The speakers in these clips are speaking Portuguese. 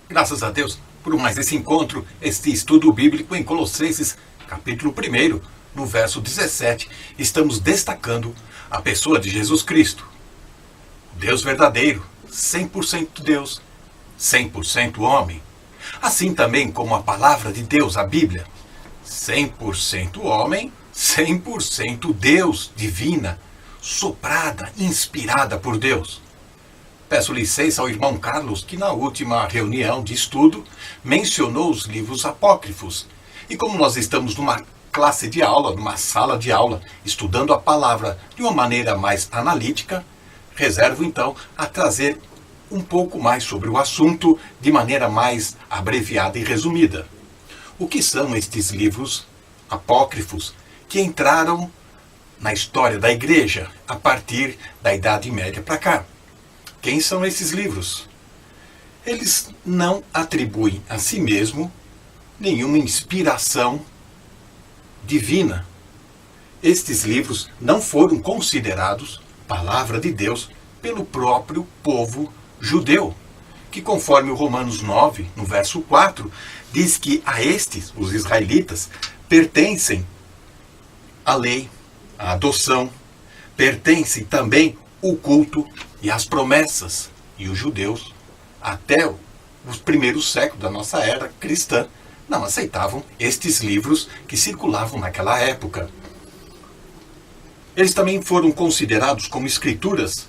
Graças a Deus por mais esse encontro, este estudo bíblico em Colossenses, capítulo 1, no verso 17, estamos destacando a pessoa de Jesus Cristo. Deus verdadeiro, 100% Deus, 100% homem. Assim também como a palavra de Deus, a Bíblia, 100% homem, 100% Deus, divina, soprada, inspirada por Deus. Peço licença ao irmão Carlos, que na última reunião de estudo mencionou os livros apócrifos. E como nós estamos numa classe de aula, numa sala de aula, estudando a palavra de uma maneira mais analítica, reservo então a trazer um pouco mais sobre o assunto de maneira mais abreviada e resumida. O que são estes livros apócrifos que entraram na história da igreja a partir da Idade Média para cá? Quem são esses livros? Eles não atribuem a si mesmo nenhuma inspiração divina. Estes livros não foram considerados palavra de Deus pelo próprio povo judeu, que conforme o Romanos 9, no verso 4, diz que a estes, os israelitas, pertencem a lei, a adoção, pertencem também o culto e as promessas. E os judeus, até os primeiros séculos da nossa era cristã, não aceitavam estes livros que circulavam naquela época. Eles também foram considerados como escrituras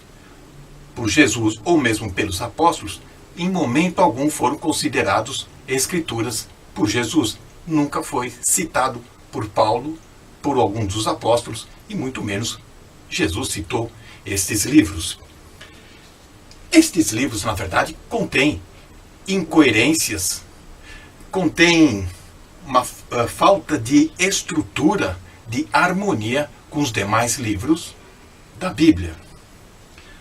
por Jesus ou mesmo pelos apóstolos. Em momento algum foram considerados escrituras por Jesus. Nunca foi citado por Paulo, por algum dos apóstolos, e muito menos Jesus citou estes livros. Estes livros, na verdade, contêm incoerências, contêm uma falta de estrutura, de harmonia com os demais livros da Bíblia.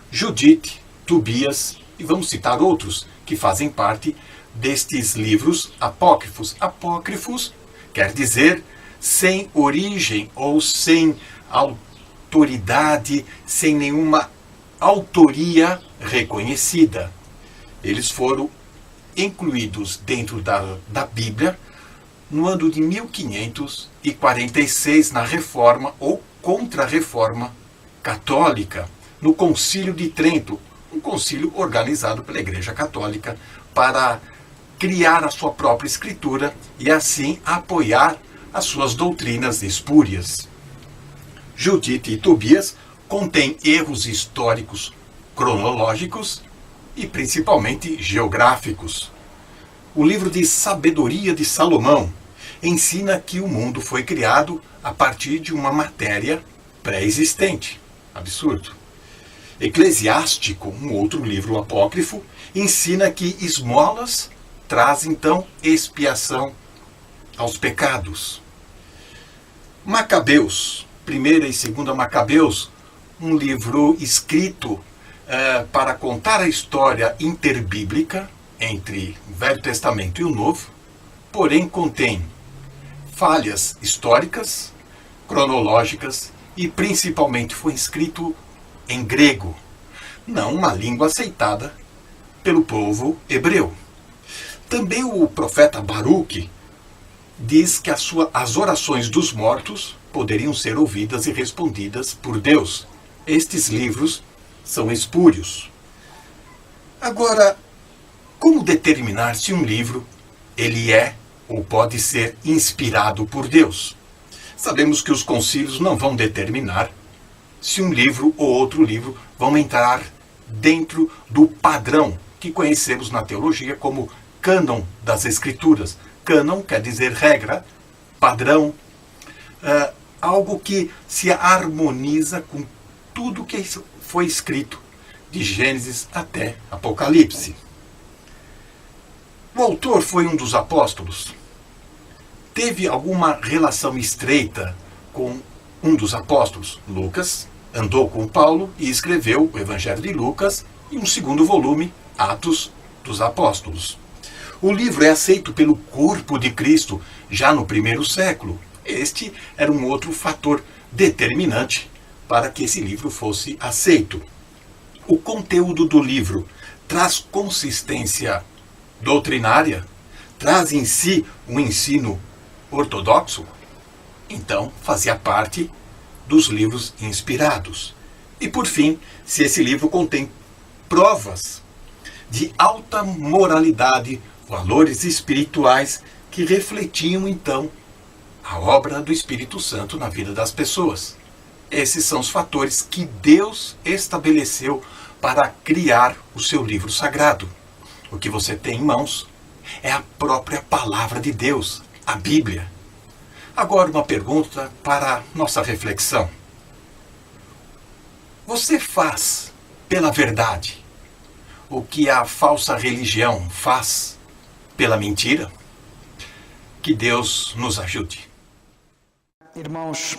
Judite, Tobias, e vamos citar outros que fazem parte destes livros apócrifos. Apócrifos quer dizer sem origem ou sem autoridade, sem nenhuma autoria reconhecida. Eles foram incluídos dentro da Bíblia no ano de 1546, na Reforma ou Contra-Reforma Católica, no Concílio de Trento, um concílio organizado pela Igreja Católica para criar a sua própria escritura e assim apoiar as suas doutrinas espúrias. Judite e Tobias contêm erros históricos, cronológicos e principalmente geográficos. O livro de Sabedoria de Salomão ensina que o mundo foi criado a partir de uma matéria pré-existente. Absurdo. Eclesiástico, um outro livro apócrifo, ensina que esmolas trazem então expiação aos pecados. Macabeus, 1ª e 2ª Macabeus, um livro escrito para contar a história interbíblica entre o Velho Testamento e o Novo, porém contém falhas históricas, cronológicas e principalmente foi escrito em grego, não uma língua aceitada pelo povo hebreu. Também o profeta Baruque diz que as orações dos mortos poderiam ser ouvidas e respondidas por Deus. Estes livros são espúrios. Agora, como determinar se um livro ele é ou pode ser inspirado por Deus? Sabemos que os concílios não vão determinar se um livro ou outro livro vão entrar dentro do padrão que conhecemos na teologia como cânon das Escrituras. Cânon quer dizer regra, padrão, algo que se harmoniza com tudo que foi escrito, de Gênesis até Apocalipse. O autor foi um dos apóstolos? Teve alguma relação estreita com um dos apóstolos? Lucas andou com Paulo e escreveu o Evangelho de Lucas e um segundo volume, Atos dos Apóstolos. O livro é aceito pelo corpo de Cristo já no 1º século. Este era um outro fator determinante para que esse livro fosse aceito. O conteúdo do livro traz consistência doutrinária? Traz em si um ensino ortodoxo? Então fazia parte dos livros inspirados. E por fim, se esse livro contém provas de alta moralidade, valores espirituais que refletiam então a obra do Espírito Santo na vida das pessoas. Esses são os fatores que Deus estabeleceu para criar o seu livro sagrado. O que você tem em mãos é a própria palavra de Deus, a Bíblia. Agora uma pergunta para nossa reflexão. Você faz pela verdade o que a falsa religião faz pela mentira? Que Deus nos ajude. Irmãos,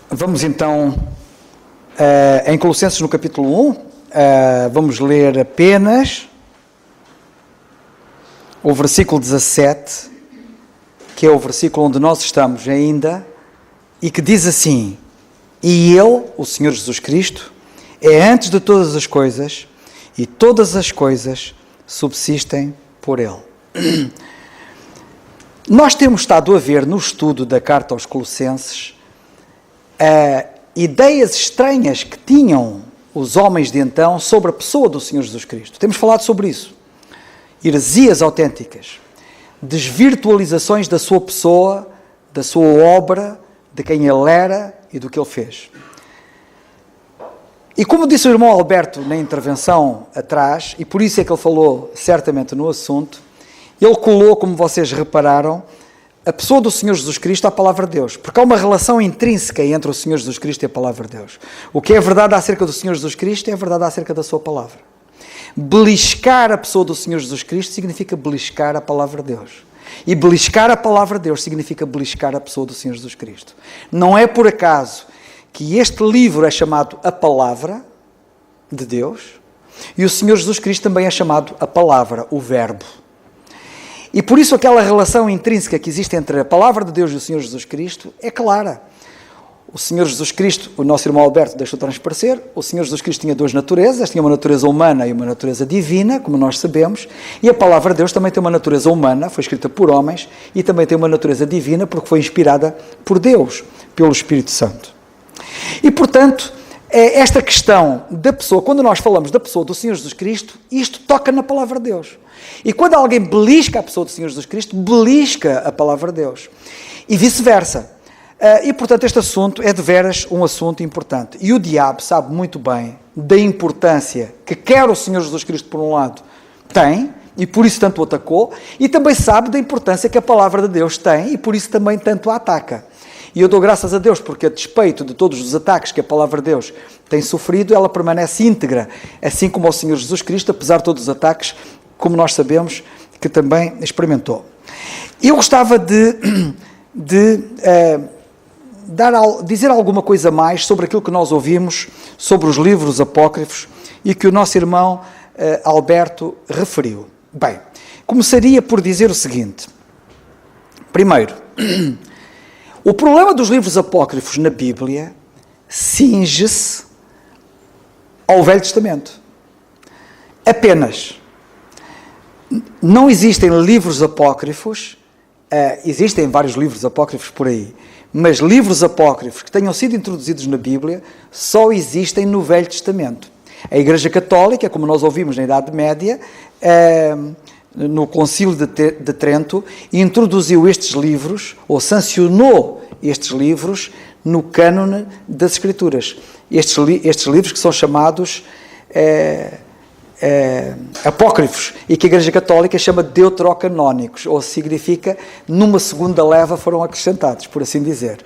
vamos então em Colossenses no capítulo 1, vamos ler apenas o versículo 17, que é o versículo onde nós estamos ainda, e que diz assim: e Ele, o Senhor Jesus Cristo, é antes de todas as coisas, e todas as coisas subsistem por Ele. Nós temos estado a ver no estudo da carta aos Colossenses ideias estranhas que tinham os homens de então sobre a pessoa do Senhor Jesus Cristo. Temos falado sobre isso. Heresias autênticas, desvirtualizações da sua pessoa, da sua obra, de quem Ele era e do que Ele fez. E como disse o irmão Alberto na intervenção atrás, e por isso é que ele falou certamente no assunto, ele colou, como vocês repararam, a pessoa do Senhor Jesus Cristo à palavra de Deus, porque há uma relação intrínseca entre o Senhor Jesus Cristo e a palavra de Deus. O que é verdade acerca do Senhor Jesus Cristo é verdade acerca da sua palavra. Beliscar a pessoa do Senhor Jesus Cristo significa beliscar a palavra de Deus. E beliscar a palavra de Deus significa beliscar a pessoa do Senhor Jesus Cristo. Não é por acaso que este livro é chamado a Palavra de Deus e o Senhor Jesus Cristo também é chamado a Palavra, o Verbo. E por isso aquela relação intrínseca que existe entre a Palavra de Deus e o Senhor Jesus Cristo é clara. O Senhor Jesus Cristo, o nosso irmão Alberto deixou transparecer, o Senhor Jesus Cristo tinha duas naturezas, tinha uma natureza humana e uma natureza divina, como nós sabemos, e a Palavra de Deus também tem uma natureza humana, foi escrita por homens, e também tem uma natureza divina porque foi inspirada por Deus, pelo Espírito Santo. E, portanto, esta questão da pessoa, quando nós falamos da pessoa do Senhor Jesus Cristo, isto toca na Palavra de Deus. E quando alguém belisca a pessoa do Senhor Jesus Cristo, belisca a Palavra de Deus. E vice-versa. E, portanto, este assunto é de veras um assunto importante. E o diabo sabe muito bem da importância que quer o Senhor Jesus Cristo, por um lado, tem, e por isso tanto o atacou, e também sabe da importância que a Palavra de Deus tem, e por isso também tanto a ataca. E eu dou graças a Deus porque, a despeito de todos os ataques que a Palavra de Deus tem sofrido, ela permanece íntegra, assim como o Senhor Jesus Cristo, apesar de todos os ataques, como nós sabemos, que também experimentou. Eu gostava de dizer alguma coisa mais sobre aquilo que nós ouvimos sobre os livros apócrifos e que o nosso irmão Alberto referiu. Bem, começaria por dizer o seguinte. Primeiro, o problema dos livros apócrifos na Bíblia cinge-se ao Velho Testamento. Apenas. Não existem livros apócrifos, existem vários livros apócrifos por aí, mas livros apócrifos que tenham sido introduzidos na Bíblia só existem no Velho Testamento. A Igreja Católica, como nós ouvimos na Idade Média, no Concílio de Trento, introduziu estes livros, ou sancionou estes livros, no cânone das Escrituras. Estes livros que são chamados apócrifos, e que a Igreja Católica chama de deuterocanónicos, ou significa, numa segunda leva foram acrescentados, por assim dizer.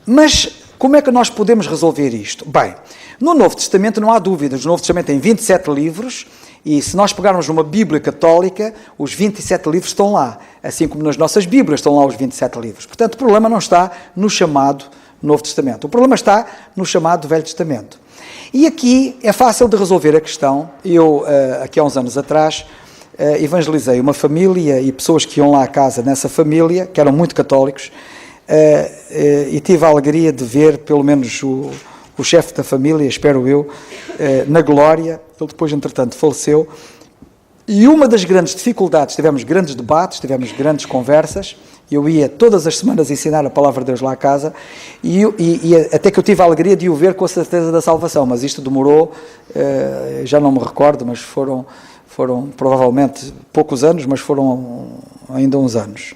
Mas como é que nós podemos resolver isto? Bem, no Novo Testamento não há dúvidas, o Novo Testamento tem 27 livros, e se nós pegarmos uma Bíblia católica, os 27 livros estão lá, assim como nas nossas Bíblias estão lá os 27 livros. Portanto, o problema não está no chamado Novo Testamento, o problema está no chamado Velho Testamento. E aqui é fácil de resolver a questão. Eu, aqui há uns anos atrás, evangelizei uma família e pessoas que iam lá à casa nessa família, que eram muito católicos, e tive a alegria de ver, pelo menos, o chefe da família, espero eu, na glória. Ele depois, entretanto, faleceu. E uma das grandes dificuldades, tivemos grandes debates, tivemos grandes conversas, eu ia todas as semanas ensinar a palavra de Deus lá a casa, e até que eu tive a alegria de o ver com a certeza da salvação, mas isto demorou, já não me recordo, mas foram provavelmente poucos anos, mas foram ainda uns anos.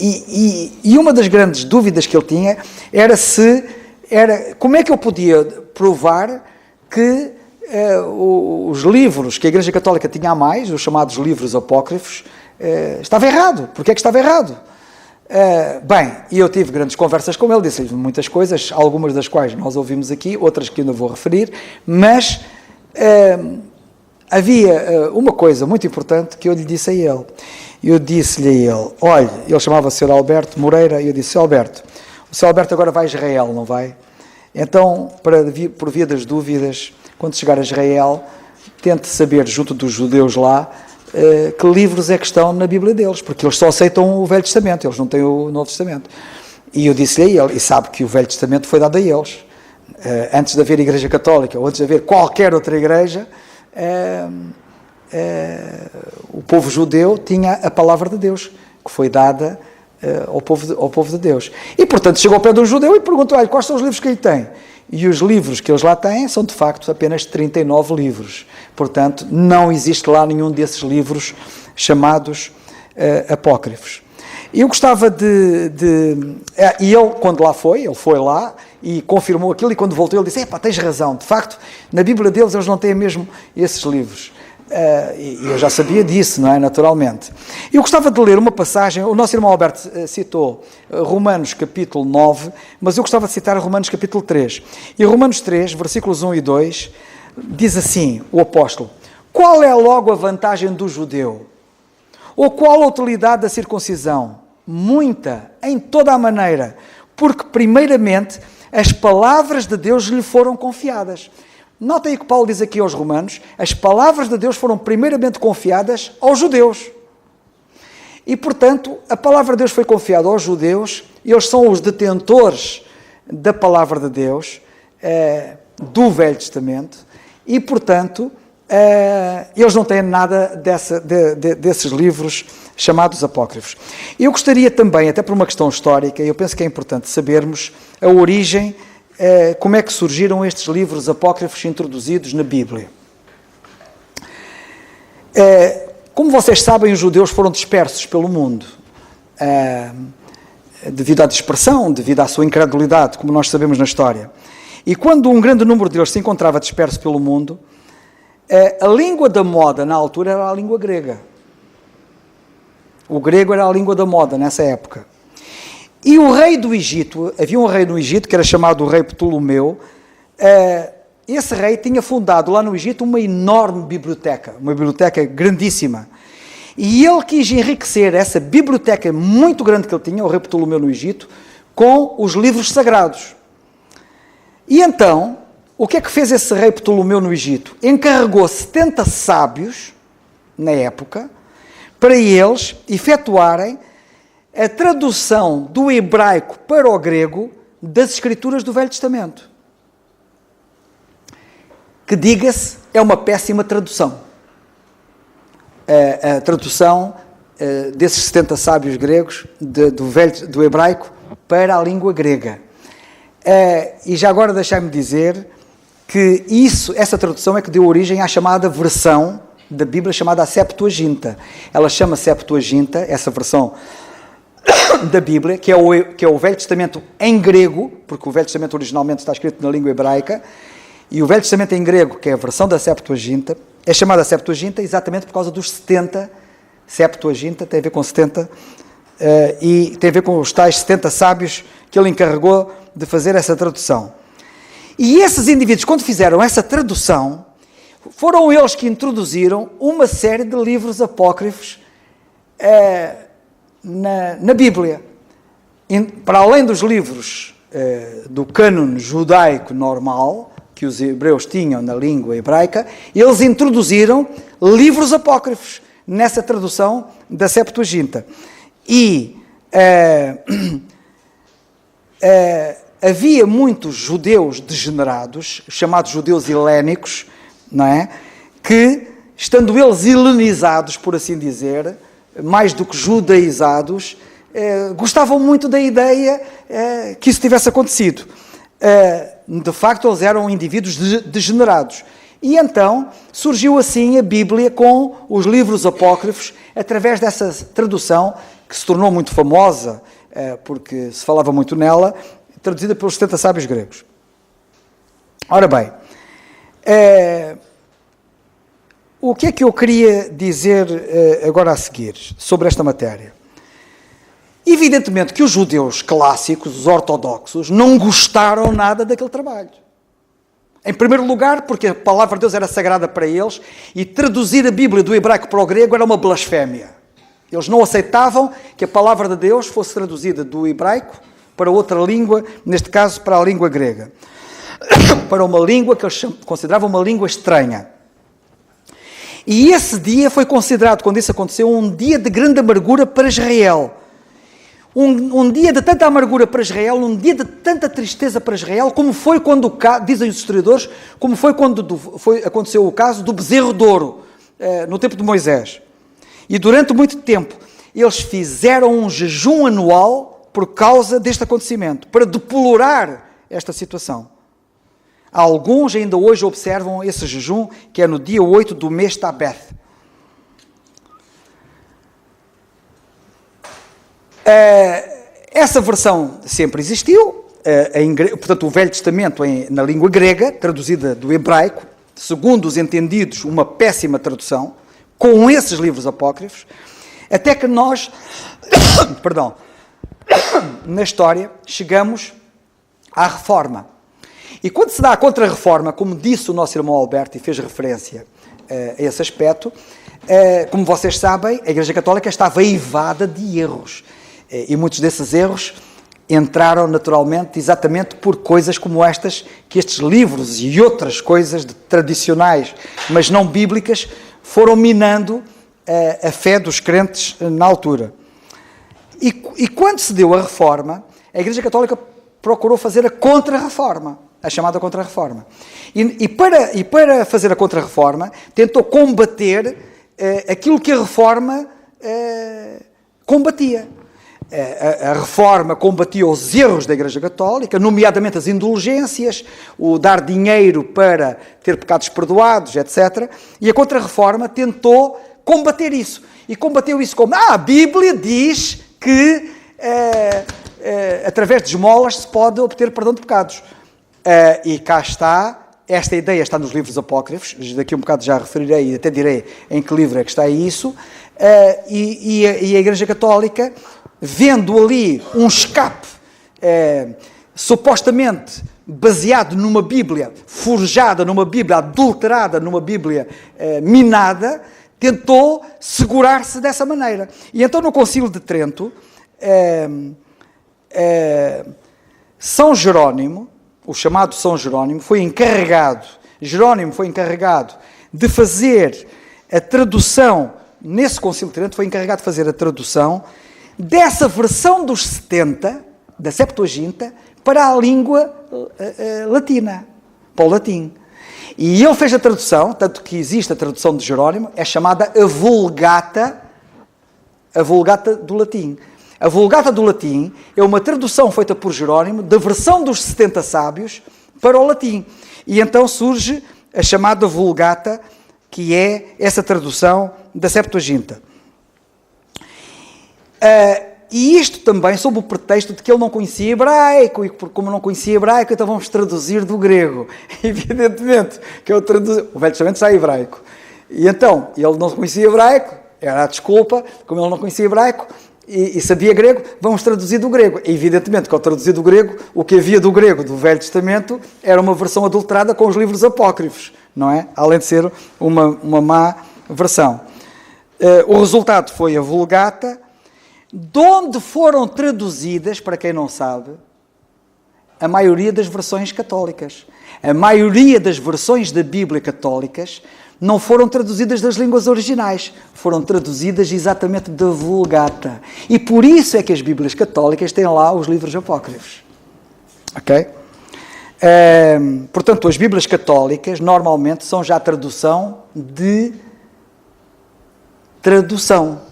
E uma das grandes dúvidas que ele tinha era como é que eu podia provar que os livros que a Igreja Católica tinha a mais, os chamados livros apócrifos, estava errado. Porquê é que estava errado? E eu tive grandes conversas com ele, disse-lhe muitas coisas, algumas das quais nós ouvimos aqui, outras que ainda vou referir, mas havia uma coisa muito importante que eu lhe disse a ele. Eu disse-lhe a ele, olha, ele chamava-se Sr. Alberto Moreira, e eu disse, Sr. Alberto, o Sr. Alberto agora vai a Israel, não vai? Então, por via das dúvidas, quando chegar a Israel, tente saber, junto dos judeus lá, que livros é que estão na Bíblia deles, porque eles só aceitam o Velho Testamento, eles não têm o Novo Testamento. E eu disse-lhe a ele, e sabe que o Velho Testamento foi dado a eles. Antes de haver Igreja Católica, ou antes de haver qualquer outra igreja, o povo judeu tinha a palavra de Deus, que foi dada ao povo de Deus. E, portanto, chegou ao pé de um judeu e perguntou, olha, quais são os livros que ele tem? E os livros que eles lá têm são, de facto, apenas 39 livros. Portanto, não existe lá nenhum desses livros chamados apócrifos. Eu gostava e ele, quando lá foi, ele foi lá e confirmou aquilo, e quando voltou ele disse, tens razão, de facto, na Bíblia deles eles não têm mesmo esses livros. E eu já sabia disso, não é? Naturalmente. Eu gostava de ler uma passagem, o nosso irmão Alberto citou Romanos capítulo 9, mas eu gostava de citar Romanos capítulo 3. E Romanos 3, versículos 1 e 2, diz assim, o apóstolo, qual é logo a vantagem do judeu? Ou qual a utilidade da circuncisão? Muita, em toda a maneira, porque primeiramente as palavras de Deus lhe foram confiadas. Notem o que Paulo diz aqui aos romanos, as palavras de Deus foram primeiramente confiadas aos judeus. E, portanto, a palavra de Deus foi confiada aos judeus, eles são os detentores da palavra de Deus, do Velho Testamento, e, portanto, eles não têm nada desses livros chamados apócrifos. Eu gostaria também, até por uma questão histórica, eu penso que é importante sabermos a origem, como é que surgiram estes livros apócrifos introduzidos na Bíblia. Como vocês sabem, os judeus foram dispersos pelo mundo, devido à dispersão, devido à sua incredulidade, como nós sabemos na história. E quando um grande número deles se encontrava disperso pelo mundo, a língua da moda na altura era a língua grega. O grego era a língua da moda nessa época. E o rei do Egito, havia um rei no Egito que era chamado o rei Ptolomeu, esse rei tinha fundado lá no Egito uma enorme biblioteca, uma biblioteca grandíssima. E ele quis enriquecer essa biblioteca muito grande que ele tinha, o rei Ptolomeu no Egito, com os livros sagrados. E então, o que é que fez esse rei Ptolomeu no Egito? Encarregou 70 sábios, na época, para eles efetuarem a tradução do hebraico para o grego das escrituras do Velho Testamento. Que, diga-se, é uma péssima tradução. A tradução desses 70 sábios gregos do hebraico para a língua grega. E já agora deixai-me dizer que essa tradução é que deu origem à chamada versão da Bíblia chamada a Septuaginta. Ela chama Septuaginta, essa versão da Bíblia, que é o Velho Testamento em grego, porque o Velho Testamento originalmente está escrito na língua hebraica, e o Velho Testamento em grego, que é a versão da Septuaginta, é chamada Septuaginta exatamente por causa dos 70, Septuaginta tem a ver com 70, e tem a ver com os tais 70 sábios que ele encarregou de fazer essa tradução. E esses indivíduos, quando fizeram essa tradução, foram eles que introduziram uma série de livros apócrifos na Bíblia. Para além dos livros do cânon judaico normal, que os hebreus tinham na língua hebraica, eles introduziram livros apócrifos nessa tradução da Septuaginta. E havia muitos judeus degenerados, chamados judeus helénicos, não é? Que estando eles helenizados, por assim dizer, mais do que judaizados, gostavam muito da ideia que isso tivesse acontecido. De facto, eles eram indivíduos degenerados. E então surgiu assim a Bíblia com os livros apócrifos, através dessa tradução que se tornou muito famosa, porque se falava muito nela, traduzida pelos 70 sábios gregos. Ora bem, o que é que eu queria dizer agora a seguir sobre esta matéria? Evidentemente que os judeus clássicos, os ortodoxos, não gostaram nada daquele trabalho. Em primeiro lugar, porque a palavra de Deus era sagrada para eles e traduzir a Bíblia do hebraico para o grego era uma blasfémia. Eles não aceitavam que a palavra de Deus fosse traduzida do hebraico para outra língua, neste caso para a língua grega. Para uma língua que eles consideravam uma língua estranha. E esse dia foi considerado, quando isso aconteceu, um dia de grande amargura para Israel. Um dia de tanta amargura para Israel, um dia de tanta tristeza para Israel, como foi quando, dizem os historiadores, como foi quando aconteceu o caso do bezerro de ouro, no tempo de Moisés. E durante muito tempo, eles fizeram um jejum anual por causa deste acontecimento, para deplorar esta situação. Alguns ainda hoje observam esse jejum, que é no dia 8 do mês Tabeth. Essa versão sempre existiu, portanto o Velho Testamento na língua grega, traduzida do hebraico, segundo os entendidos, uma péssima tradução, com esses livros apócrifos, até que nós, na história, chegamos à Reforma. E quando se dá a Contra-Reforma, como disse o nosso irmão Alberto, e fez referência a esse aspecto, como vocês sabem, a Igreja Católica estava eivada de erros. E muitos desses erros entraram naturalmente exatamente por coisas como estas, que estes livros e outras coisas tradicionais, mas não bíblicas, foram minando a fé dos crentes na altura. E quando se deu a Reforma, a Igreja Católica procurou fazer a Contra-Reforma, a chamada Contra-Reforma. E para fazer a Contra-Reforma, tentou combater aquilo que a Reforma combatia. A Reforma combatia os erros da Igreja Católica, nomeadamente as indulgências, o dar dinheiro para ter pecados perdoados, etc. E a Contra-Reforma tentou combater isso. E combateu isso como, a Bíblia diz que através de esmolas se pode obter perdão de pecados. E cá está, esta ideia está nos livros apócrifos, daqui a um bocado já referirei e até direi em que livro é que está isso, e a Igreja Católica, vendo ali um escape supostamente baseado numa Bíblia, forjada numa Bíblia, adulterada numa Bíblia minada, tentou segurar-se dessa maneira. E então no Concílio de Trento, São Jerónimo, o chamado São Jerónimo, Jerónimo foi encarregado de fazer a tradução, nesse Concílio de Trento, foi encarregado de fazer a tradução dessa versão dos 70, da Septuaginta, para a língua latina, para o latim. E ele fez a tradução, tanto que existe a tradução de Jerónimo, é chamada a Vulgata do latim. A Vulgata do latim é uma tradução feita por Jerónimo da versão dos 70 sábios para o latim. E então surge a chamada Vulgata, que é essa tradução da Septuaginta. E isto também sob o pretexto de que ele não conhecia hebraico, e como não conhecia hebraico, então vamos traduzir do grego. Evidentemente que o Velho Testamento está em hebraico. E então, ele não conhecia hebraico, era a desculpa, como ele não conhecia hebraico e sabia grego, vamos traduzir do grego. E evidentemente que ao traduzir do grego, o que havia do grego do Velho Testamento era uma versão adulterada com os livros apócrifos, não é? Além de ser uma má versão. O resultado foi a Vulgata, de onde foram traduzidas, para quem não sabe, a maioria das versões católicas. A maioria das versões da Bíblia católicas não foram traduzidas das línguas originais, foram traduzidas exatamente da Vulgata. E por isso é que as Bíblias católicas têm lá os livros apócrifos. Ok? Portanto, as Bíblias católicas normalmente são já a tradução de tradução.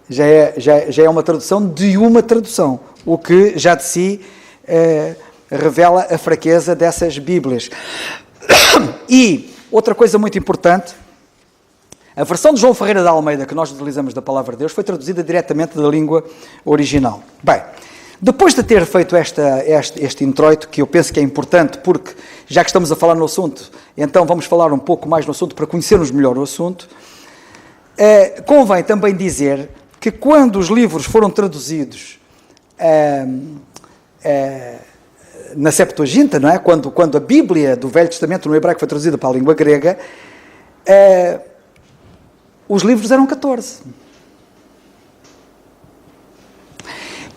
Já é uma tradução de uma tradução, o que já de si revela a fraqueza dessas Bíblias. E outra coisa muito importante, a versão de João Ferreira de Almeida, que nós utilizamos da Palavra de Deus, foi traduzida diretamente da língua original. Bem, depois de ter feito este introito, que eu penso que é importante, porque já que estamos a falar no assunto, então vamos falar um pouco mais no assunto para conhecermos melhor o assunto, convém também dizer que quando os livros foram traduzidos na Septuaginta, não é? Quando a Bíblia do Velho Testamento no hebraico foi traduzida para a língua grega, os livros eram 14.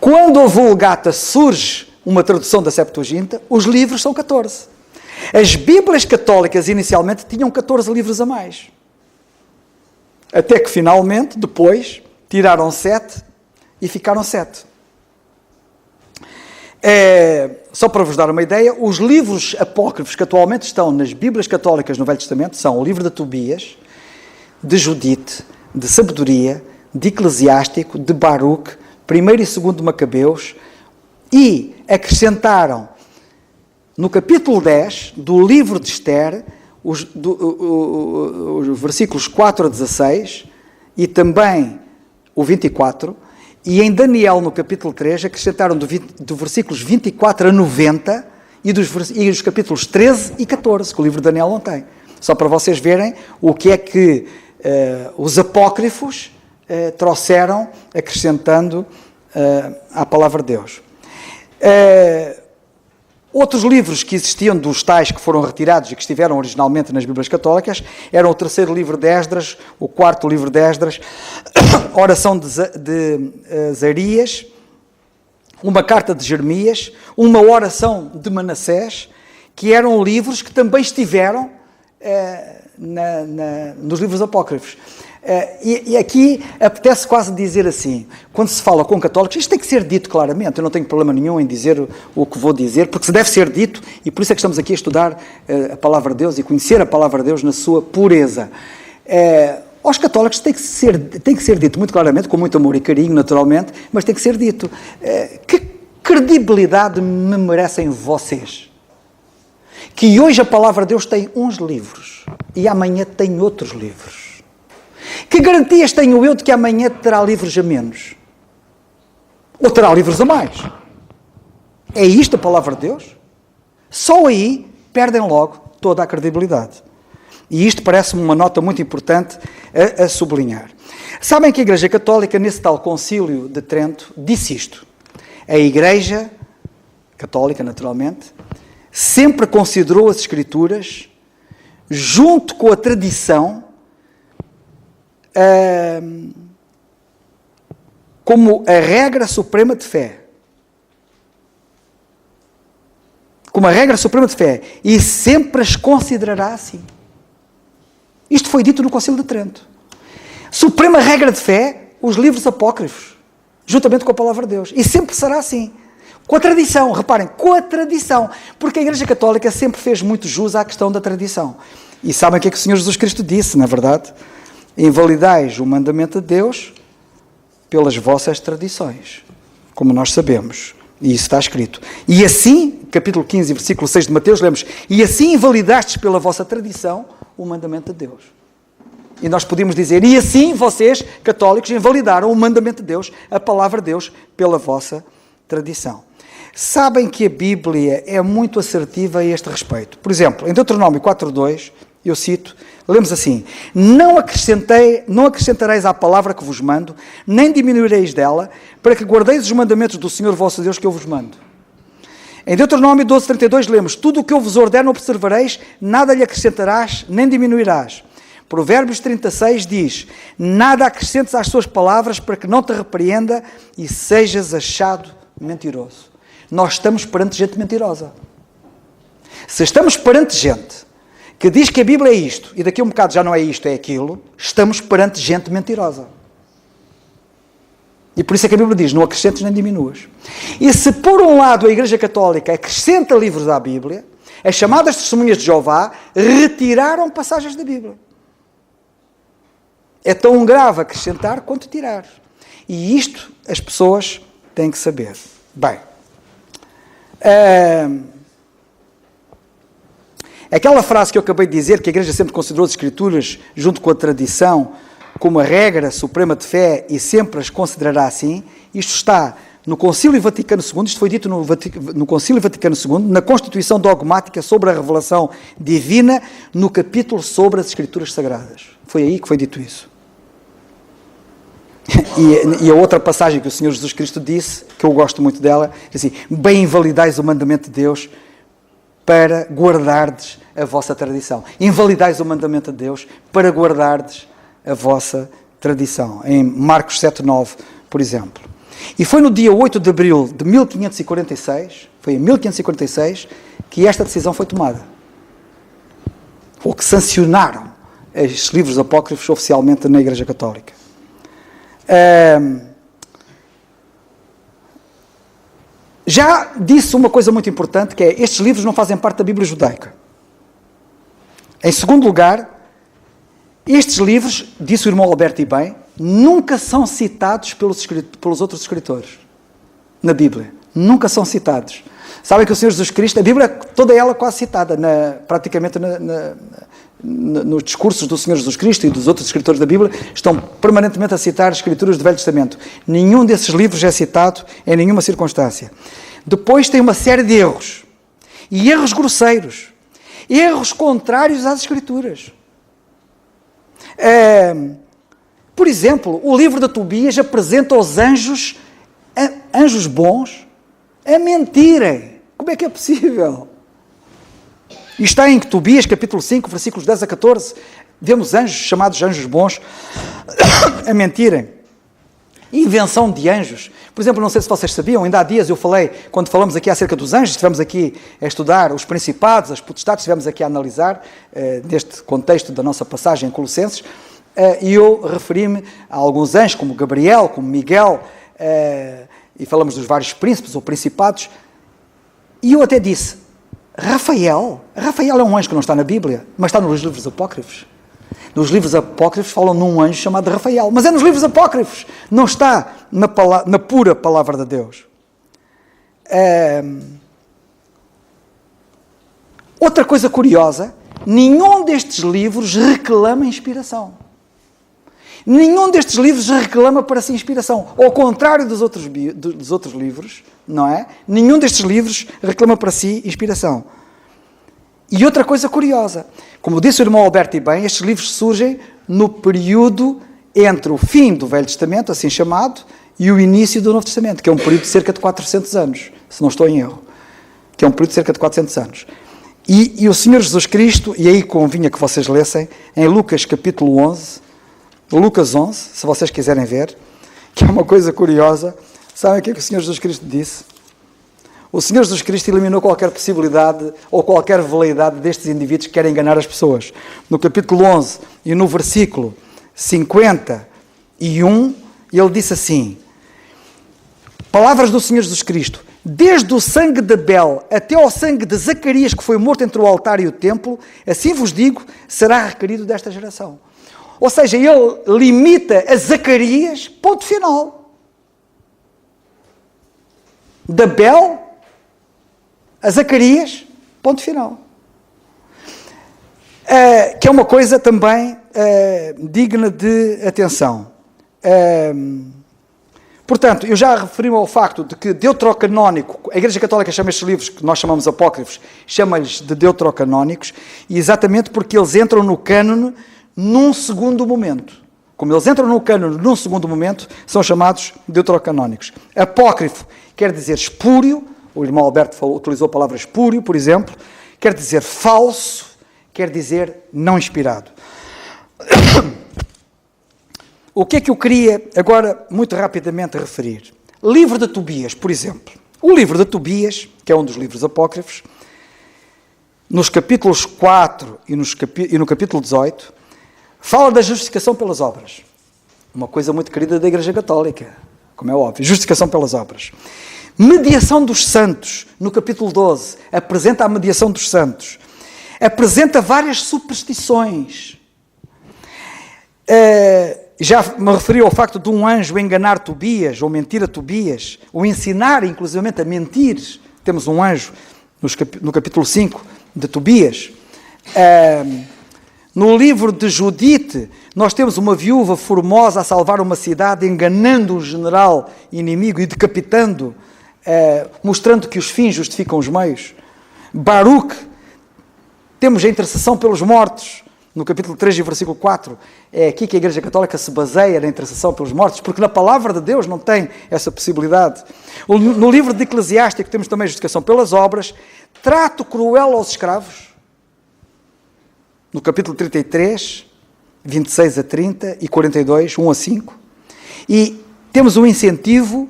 Quando a Vulgata surge uma tradução da Septuaginta, os livros são 14. As Bíblias católicas inicialmente tinham 14 livros a mais. Até que finalmente, depois, tiraram 7 e ficaram 7. Só para vos dar uma ideia, os livros apócrifos que atualmente estão nas Bíblias católicas no Velho Testamento são o livro de Tobias, de Judite, de Sabedoria, de Eclesiástico, de Baruque, 1º e 2º de Macabeus, e acrescentaram no capítulo 10 do livro de Esther os versículos 4 a 16 e também o 24, e em Daniel no capítulo 3 acrescentaram do versículos 24 a 90 e os capítulos 13 e 14, que o livro de Daniel não tem. Só para vocês verem o que é que os apócrifos trouxeram, acrescentando à Palavra de Deus. Outros livros que existiam dos tais que foram retirados e que estiveram originalmente nas Bíblias católicas eram o 3º livro de Esdras, o 4º livro de Esdras, a oração de Zarias, uma carta de Jeremias, uma oração de Manassés, que eram livros que também estiveram nos livros apócrifos. E aqui apetece quase dizer assim, quando se fala com católicos, isto tem que ser dito claramente, eu não tenho problema nenhum em dizer o que vou dizer, porque se deve ser dito, e por isso é que estamos aqui a estudar a Palavra de Deus e conhecer a Palavra de Deus na sua pureza. Aos católicos tem que ser dito muito claramente, com muito amor e carinho, naturalmente, mas tem que ser dito. Que credibilidade me merecem vocês? Que hoje a Palavra de Deus tem uns livros e amanhã tem outros livros. Que garantias tenho eu de que amanhã terá livros a menos? Ou terá livros a mais? É isto a Palavra de Deus? Só aí perdem logo toda a credibilidade. E isto parece-me uma nota muito importante a sublinhar. Sabem que a Igreja Católica, nesse tal Concílio de Trento, disse isto. A Igreja Católica, naturalmente, sempre considerou as Escrituras, junto com a tradição, como a regra suprema de fé. Como a regra suprema de fé. E sempre as considerará assim. Isto foi dito no Concílio de Trento. Suprema regra de fé, os livros apócrifos, juntamente com a Palavra de Deus. E sempre será assim. Com a tradição, reparem, com a tradição. Porque a Igreja Católica sempre fez muito jus à questão da tradição. E sabem o que é que o Senhor Jesus Cristo disse, na verdade? Invalidais o mandamento de Deus pelas vossas tradições, como nós sabemos. E isso está escrito. E assim, capítulo 15, versículo 6 de Mateus, lemos, e assim invalidastes pela vossa tradição o mandamento de Deus. E nós podíamos dizer, e assim vocês, católicos, invalidaram o mandamento de Deus, a palavra de Deus, pela vossa tradição. Sabem que a Bíblia é muito assertiva a este respeito. Por exemplo, em Deuteronômio 4.2, eu cito, lemos assim, não acrescentareis à palavra que vos mando, nem diminuireis dela, para que guardeis os mandamentos do Senhor vosso Deus que eu vos mando. Em Deuteronômio 12.32 lemos, tudo o que eu vos ordeno observareis, nada lhe acrescentarás, nem diminuirás. Provérbios 36 diz, nada acrescentes às suas palavras para que não te repreenda e sejas achado mentiroso. Nós estamos perante gente mentirosa. Se estamos perante gente que diz que a Bíblia é isto, e daqui a um bocado já não é isto, é aquilo, estamos perante gente mentirosa. E por isso é que a Bíblia diz, não acrescentes nem diminuas. E se por um lado a Igreja Católica acrescenta livros à Bíblia, as chamadas testemunhas de Jeová retiraram passagens da Bíblia. É tão grave acrescentar quanto tirar. E isto as pessoas têm que saber. Bem, aquela frase que eu acabei de dizer, que a Igreja sempre considerou as Escrituras, junto com a tradição, como a regra suprema de fé e sempre as considerará assim, isto está no Concílio Vaticano II, isto foi dito no Concílio Vaticano II, na Constituição Dogmática sobre a Revelação Divina, no capítulo sobre as Escrituras Sagradas. Foi aí que foi dito isso. E a outra passagem que o Senhor Jesus Cristo disse, que eu gosto muito dela, diz assim: bem invalidais o mandamento de Deus para guardardes a vossa tradição. Invalidais o mandamento de Deus para guardardes a vossa tradição. Em Marcos 7:9, por exemplo. E foi no dia 8 de abril de 1546, foi em 1546, que esta decisão foi tomada. Ou que sancionaram estes livros apócrifos oficialmente na Igreja Católica. Já disse uma coisa muito importante, que é: estes livros não fazem parte da Bíblia judaica. Em segundo lugar, estes livros, disse o irmão Alberto e bem, nunca são citados pelos outros escritores na Bíblia. Nunca são citados. Sabem que o Senhor Jesus Cristo, a Bíblia, toda ela quase citada, praticamente nos discursos do Senhor Jesus Cristo e dos outros escritores da Bíblia, estão permanentemente a citar escrituras do Velho Testamento. Nenhum desses livros é citado em nenhuma circunstância. Depois tem uma série de erros. E erros grosseiros. Erros contrários às Escrituras. Por exemplo, o livro de Tobias apresenta os anjos bons, a mentirem. Como é que é possível? E está em Tobias, capítulo 5, versículos 10 a 14, vemos anjos, chamados anjos bons, a mentirem. Invenção de anjos. Por exemplo, não sei se vocês sabiam, ainda há dias eu falei, quando falamos aqui acerca dos anjos, estivemos aqui a estudar os principados, as potestades, estivemos aqui a analisar, neste contexto da nossa passagem em Colossenses, e eu referi-me a alguns anjos, como Gabriel, como Miguel, e falamos dos vários príncipes ou principados, e eu até disse: Rafael é um anjo que não está na Bíblia, mas está nos livros apócrifos. Nos livros apócrifos falam num anjo chamado Rafael, mas é nos livros apócrifos, não está na pura palavra de Deus. Outra coisa curiosa, nenhum destes livros reclama inspiração. Nenhum destes livros reclama para si inspiração. Ao contrário dos outros livros, não é? Nenhum destes livros reclama para si inspiração. E outra coisa curiosa, como disse o irmão Alberto e bem, estes livros surgem no período entre o fim do Velho Testamento, assim chamado, e o início do Novo Testamento, que é um período de cerca de 400 anos, se não estou em erro. Que é um período de cerca de 400 anos. E o Senhor Jesus Cristo, e aí convinha que vocês lessem, em Lucas capítulo 11, Lucas 11, se vocês quiserem ver, que é uma coisa curiosa. Sabem o que é que o Senhor Jesus Cristo disse? O Senhor Jesus Cristo eliminou qualquer possibilidade ou qualquer veleidade destes indivíduos que querem enganar as pessoas. No capítulo 11 e no versículo 51, ele disse assim, palavras do Senhor Jesus Cristo: desde o sangue de Abel até ao sangue de Zacarias, que foi morto entre o altar e o templo, assim vos digo, será requerido desta geração. Ou seja, ele limita a Zacarias, ponto final. De Abel a Zacarias, ponto final. Que é uma coisa também digna de atenção. Portanto, eu já referi-me ao facto de que deuterocanónico, a Igreja Católica chama estes livros, que nós chamamos apócrifos, chama-lhes de deuterocanónicos, e exatamente porque eles entram no cânone num segundo momento. Como eles entram no cânone num segundo momento, são chamados deuterocanónicos. Apócrifo quer dizer espúrio, o irmão Alberto utilizou a palavra espúrio, por exemplo, quer dizer falso, quer dizer não inspirado. O que é que eu queria agora muito rapidamente referir? Livro de Tobias, por exemplo. O livro de Tobias, que é um dos livros apócrifos, nos capítulos 4 e no capítulo 18, fala da justificação pelas obras. Uma coisa muito querida da Igreja Católica, como é óbvio. Justificação pelas obras. Mediação dos santos, no capítulo 12, apresenta a mediação dos santos. Apresenta várias superstições. Já me referi ao facto de um anjo enganar Tobias, ou mentir a Tobias, ou ensinar, inclusivamente, a mentir. Temos um anjo no capítulo 5 de Tobias. No livro de Judite, nós temos uma viúva formosa a salvar uma cidade, enganando um general inimigo e decapitando, mostrando que os fins justificam os meios. Baruque, temos a intercessão pelos mortos, no capítulo 3 e versículo 4. É aqui que a Igreja Católica se baseia na intercessão pelos mortos, porque na palavra de Deus não tem essa possibilidade. No livro de Eclesiástico temos também a justificação pelas obras, trato cruel aos escravos, no capítulo 33, 26 a 30 e 42, 1 a 5. E temos um incentivo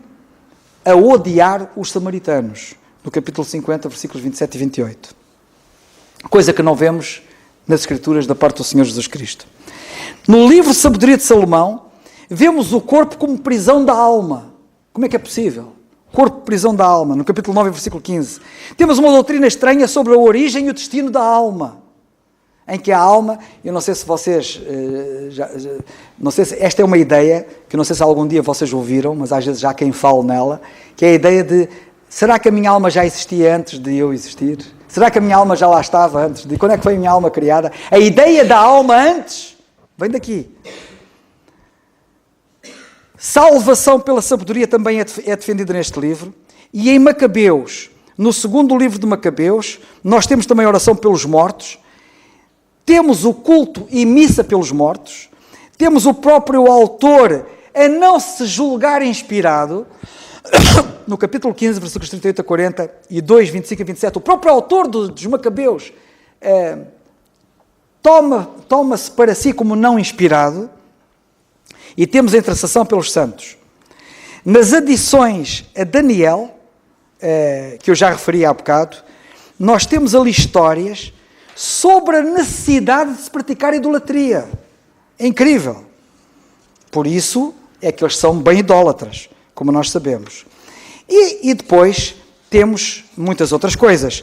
a odiar os samaritanos, no capítulo 50, versículos 27 e 28. Coisa que não vemos nas Escrituras da parte do Senhor Jesus Cristo. No livro Sabedoria de Salomão, vemos o corpo como prisão da alma. Como é que é possível? Corpo, prisão da alma, no capítulo 9, versículo 15. Temos uma doutrina estranha sobre a origem e o destino da alma, em que a alma, eu não sei se vocês, não sei se esta é uma ideia, que eu não sei se algum dia vocês ouviram, mas às vezes já há quem fale nela, que é a ideia de, será que a minha alma já existia antes de eu existir? Será que a minha alma já lá estava antes de... Quando é que foi a minha alma criada? A ideia da alma antes vem daqui. Salvação pela sabedoria também é defendida neste livro. E em Macabeus, no segundo livro de Macabeus, nós temos também a oração pelos mortos. Temos o culto e missa pelos mortos. Temos o próprio autor a não se julgar inspirado. No capítulo 15, versículos 38 a 40 e 2, 25 a 27, o próprio autor dos Macabeus toma-se para si como não inspirado, e temos a intercessão pelos santos. Nas adições a Daniel, que eu já referi há bocado, nós temos ali histórias sobre a necessidade de se praticar idolatria. É incrível. Por isso é que eles são bem idólatras, como nós sabemos. E depois temos muitas outras coisas.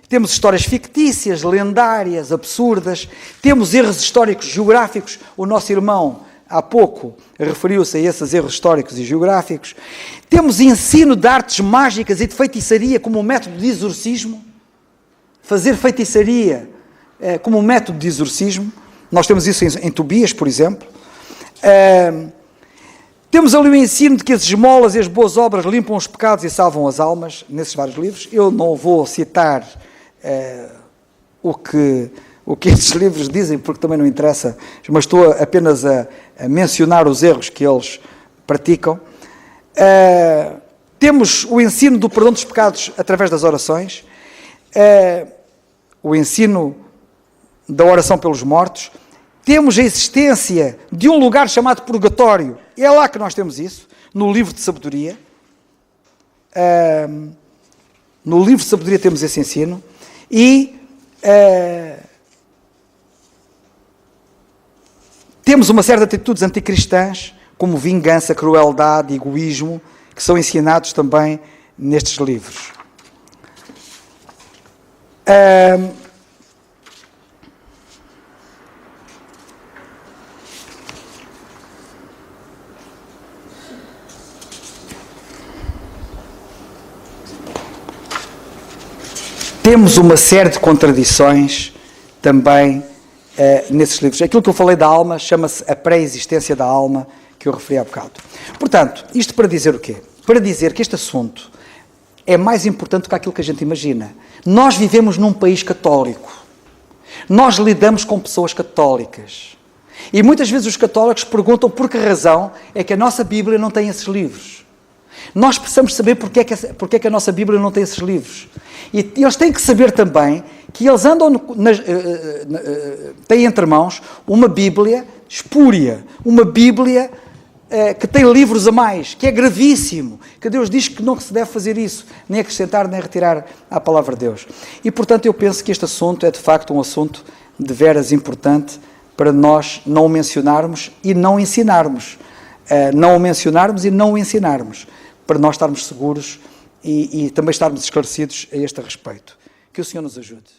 Temos histórias fictícias, lendárias, absurdas. Temos erros históricos, geográficos. O nosso irmão, há pouco, referiu-se a esses erros históricos e geográficos. Temos ensino de artes mágicas e de feitiçaria como um método de exorcismo. Fazer feitiçaria como um método de exorcismo. Nós temos isso em Tobias, por exemplo. Temos ali o ensino de que as esmolas e as boas obras limpam os pecados e salvam as almas, nesses vários livros. Eu não vou citar o que estes livros dizem, porque também não interessa, mas estou apenas a mencionar os erros que eles praticam. Temos o ensino do perdão dos pecados através das orações, o ensino da oração pelos mortos. Temos a existência de um lugar chamado purgatório. É lá que nós temos isso, no livro de sabedoria. No livro de sabedoria temos esse ensino. E temos uma série de atitudes anticristãs, como vingança, crueldade, egoísmo, que são ensinados também nestes livros. Temos uma série de contradições também nesses livros. Aquilo que eu falei da alma chama-se a pré-existência da alma, que eu referi há bocado. Portanto, isto para dizer o quê? Para dizer que este assunto é mais importante do que aquilo que a gente imagina. Nós vivemos num país católico. Nós lidamos com pessoas católicas. E muitas vezes os católicos perguntam por que razão é que a nossa Bíblia não tem esses livros. Nós precisamos saber porque é que a nossa Bíblia não tem esses livros. E eles têm que saber também que eles andam, têm entre mãos uma Bíblia espúria, uma Bíblia que tem livros a mais, que é gravíssimo, que Deus diz que não se deve fazer isso, nem acrescentar, nem retirar à palavra de Deus. E, portanto, eu penso que este assunto é, de facto, um assunto de veras importante para nós não o mencionarmos e não ensinarmos. Não o mencionarmos e não o ensinarmos, para nós estarmos seguros e também estarmos esclarecidos a este respeito. Que o Senhor nos ajude.